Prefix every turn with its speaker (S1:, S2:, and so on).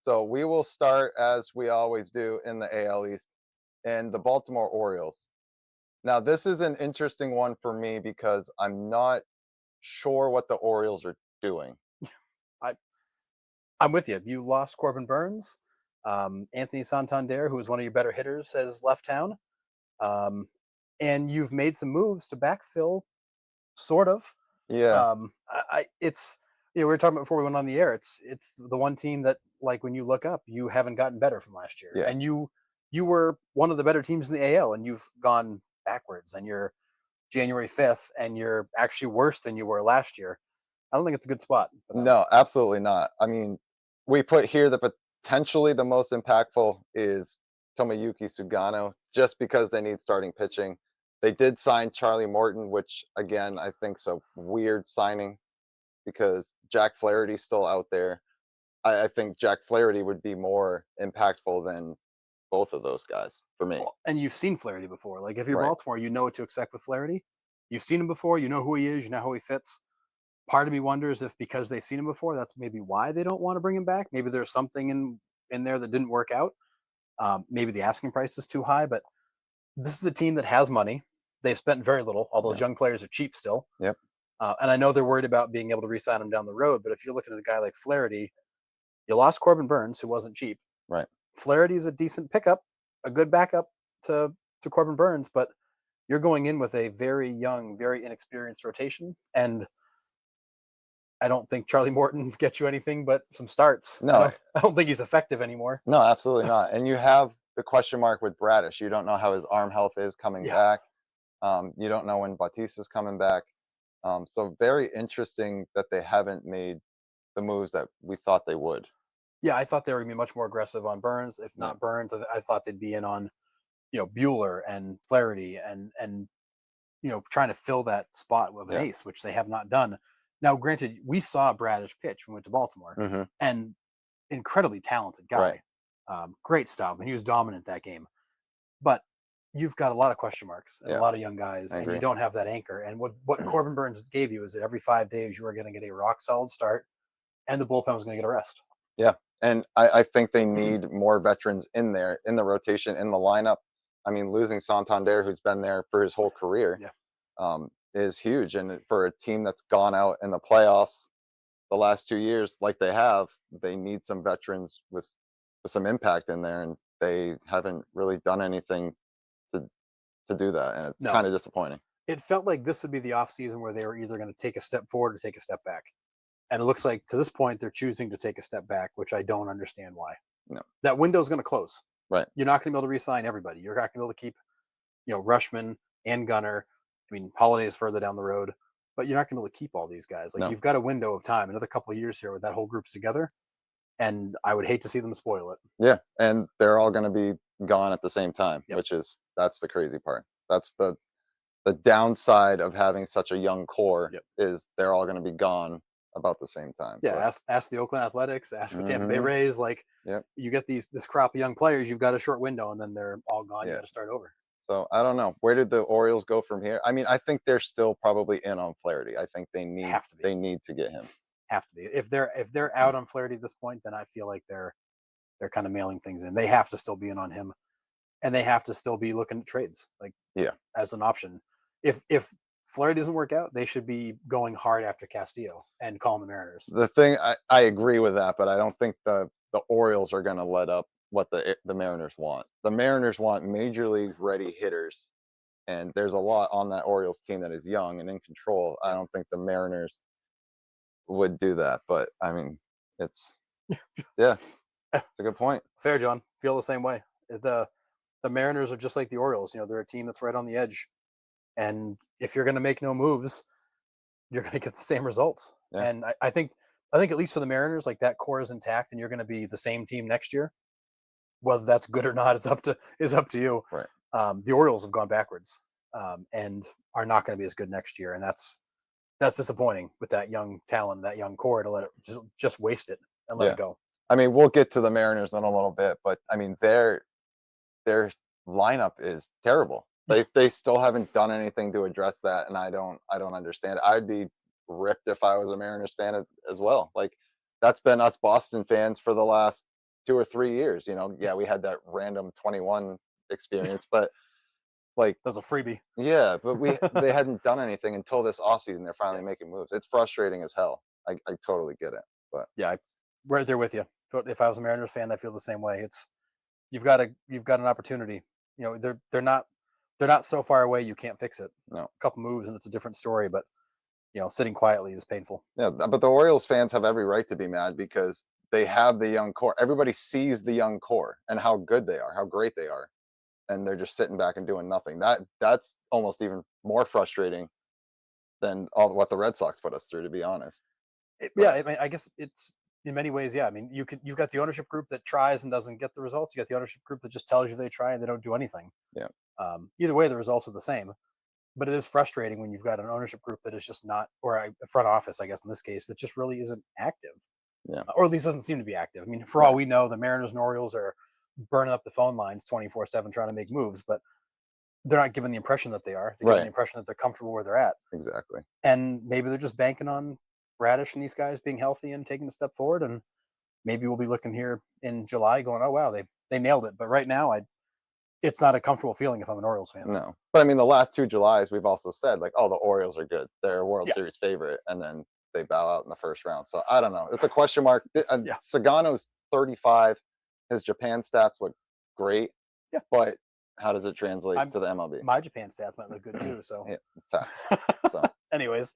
S1: So we will start as we always do in the AL East and the Baltimore Orioles. Now, this is an interesting one for me because I'm not sure what the Orioles are doing.
S2: I I'm with you. You lost Corbin Burns. Anthony Santander, who was one of your better hitters, has left town. Um, and you've made some moves to backfill, sort of.
S1: Yeah,
S2: It's we were talking about before we went on the air. It's the one team that, like, when you look up, you haven't gotten better from last year,
S1: yeah.
S2: and you were one of the better teams in the AL, and you've gone backwards, and you're January 5th, and you're actually worse than you were last year. I don't think it's a good spot for them.
S1: No, absolutely not. I mean, we put here that potentially the most impactful is Tomoyuki Sugano, just because they need starting pitching. They did sign Charlie Morton, which again I think's a weird signing because Jack Flaherty's still out there. I think Jack Flaherty would be more impactful than both of those guys for me.
S2: Well, and you've seen Flaherty before. Like, if you're
S1: Right.
S2: Baltimore, you know what to expect with Flaherty. You've seen him before. You know who he is. You know how he fits. Part of me wonders if, because they've seen him before, that's maybe why they don't want to bring him back. Maybe there's something in there that didn't work out. Maybe the asking price is too high. But this is a team that has money. They've spent very little. All those
S1: Yeah.
S2: young players are cheap still.
S1: Yep.
S2: And I know they're worried about being able to re-sign him down the road. But if you're looking at a guy like Flaherty, you lost Corbin Burns, who wasn't cheap.
S1: Right.
S2: Flaherty's a decent pickup, a good backup to Corbin Burns, but you're going in with a very young, very inexperienced rotation, and I don't think Charlie Morton gets you anything but some starts. I
S1: No,
S2: don't I don't think he's effective anymore.
S1: no, absolutely not. And you have the question mark with Bradish. You don't know how his arm health is coming
S2: Yeah.
S1: back. You don't know when Bautista's coming back. So very interesting that they haven't made the moves that we thought they would.
S2: Yeah, I thought they were gonna be much more aggressive on Burns. If
S1: Yeah,
S2: not Burns, I thought they'd be in on, Bueller and Flaherty and trying to fill that spot with an
S1: yeah,
S2: ace, which they have not done. Now, granted, we saw Bradish pitch when we went to Baltimore,
S1: hmm,
S2: and incredibly talented
S1: right.
S2: guy, great style, and he was dominant that game. But you've got a lot of question marks and a
S1: Yeah,
S2: lot of young guys,
S1: I
S2: and you
S1: agree.
S2: don't have that anchor. And what Corbin Burns gave you is that every 5 days you are going to get a rock solid start, and the bullpen was going to get a rest.
S1: Yeah, and I think they need more veterans in there in the rotation in the lineup. I mean, losing Santander, who's been there for his whole career,
S2: Yeah.
S1: is huge. And for a team that's gone out in the playoffs the last 2 years, like they have, they need some veterans with some impact in there, and they haven't really done anything to to do that, and it's
S2: No,
S1: kind of disappointing.
S2: it felt like this would be the offseason where they were either going to take a step forward or take a step back. And it looks like to this point they're choosing to take a step back, which I don't understand why.
S1: No,
S2: That window's going to close.
S1: right?
S2: You're not going to be able to re-sign everybody. You're not going to be able to keep, Rushman and Gunner. I mean, Holiday is further down the road, but you're not going to be able to keep all these guys. Like,
S1: No,
S2: you've got a window of time, another couple of years here with that whole group's together, and I would hate to see them spoil it.
S1: yeah, and they're all going to be gone at the same time,
S2: Yep.
S1: that's the crazy part. That's the downside of having such a young core
S2: Yep.
S1: is they're all going to be gone about the same time.
S2: Yeah.
S1: But
S2: Ask the Oakland Athletics. Ask the Tampa Bay
S1: hmm,
S2: Rays. Like,
S1: yep,
S2: you get this crop of young players. You've got a short window, and then they're all gone. You
S1: yeah.
S2: got to start over.
S1: So I don't know, where did the Orioles go from here? I mean, I think they're still probably in on Flaherty. I think
S2: Have to be.
S1: they need to get him.
S2: Have to be. If they're out on Flaherty at this point, then I feel like they're kind of mailing things in. They have to still be in on him, and they have to still be looking at trades, like,
S1: Yeah.
S2: as an option. If Flaherty doesn't work out, they should be going hard after Castillo and calling the Mariners.
S1: The thing I agree with that, but I don't think the Orioles are going to let up what the Mariners want. The Mariners want major league ready hitters, and there's a lot on that Orioles team that is young and in control. I
S2: Yep.
S1: don't think the Mariners would do that, but I mean, it's yeah, it's a good point.
S2: Fair, John. Feel the same way. The Mariners are just like the Orioles. They're a team that's right on the edge, and if you're going to make no moves, you're going to get the same results.
S1: Yeah,
S2: And I think at least for the Mariners, like, that core is intact, and you're going to be the same team next year. Whether that's good or not is up to you.
S1: right.
S2: The Orioles have gone backwards, and are not going to be as good next year, and that's disappointing with that young talent, that young core, to let it just waste it and let it
S1: Yeah.
S2: go.
S1: I mean, we'll get to the Mariners in a little bit, but I mean, their lineup is terrible. They still haven't done anything to address that, and I don't understand it. I'd be ripped if I was a Mariners fan as well. Like, that's been us Boston fans for the last 2 or 3 years, Yeah, we had that random 21 experience, but, like,
S2: That's a freebie.
S1: yeah, but they hadn't done anything until this offseason. They're
S2: Yeah,
S1: finally making moves. It's frustrating as hell. I totally get it, but
S2: yeah, right there with you. So if I was a Mariners fan, I feel the same way. It's you've got an opportunity. They're not so far away you can't fix it.
S1: no.
S2: A couple moves and it's a different story. But sitting quietly is painful.
S1: Yeah, but the Orioles fans have every right to be mad because they have the young core. Everybody sees the young core and how good they are, how great they are, and they're just sitting back and doing nothing. That's almost even more frustrating than all what the Red Sox put us through, to be honest.
S2: Yeah,
S1: But
S2: I mean, I guess it's in many ways. Yeah, I mean, you've got the ownership group that tries and doesn't get the results. You got the ownership group that just tells you they try and they don't do anything.
S1: yeah,
S2: Either way, the results are the same. But it is frustrating when you've got an ownership group that is just not, or a front office, I guess in this case, that just really isn't active,
S1: yeah,
S2: or at least doesn't seem to be active. I mean, for all
S1: right,
S2: we know, the Mariners and Orioles are burning up the phone lines 24/7 trying to make moves, but they're not given the impression that they are. They're given the
S1: right,
S2: impression that they're comfortable where they're at,
S1: exactly.
S2: and maybe they're just banking on Radish and these guys being healthy and taking a step forward. And maybe we'll be looking here in July, going, "Oh wow, they nailed it." But right now, it's not a comfortable feeling if I'm an Orioles fan.
S1: No, but I mean, the last 2 Julys, we've also said like, "Oh, the Orioles are good. They're a World
S2: Yeah,
S1: Series favorite," and then they bow out in the first round. So I don't know. It's a question mark.
S2: yeah,
S1: Sagano's 35. His Japan stats look great,
S2: yeah.
S1: but how does it translate
S2: I'm
S1: to the MLB?
S2: My Japan stats might look good too. So,
S1: Yeah, facts. So
S2: anyways,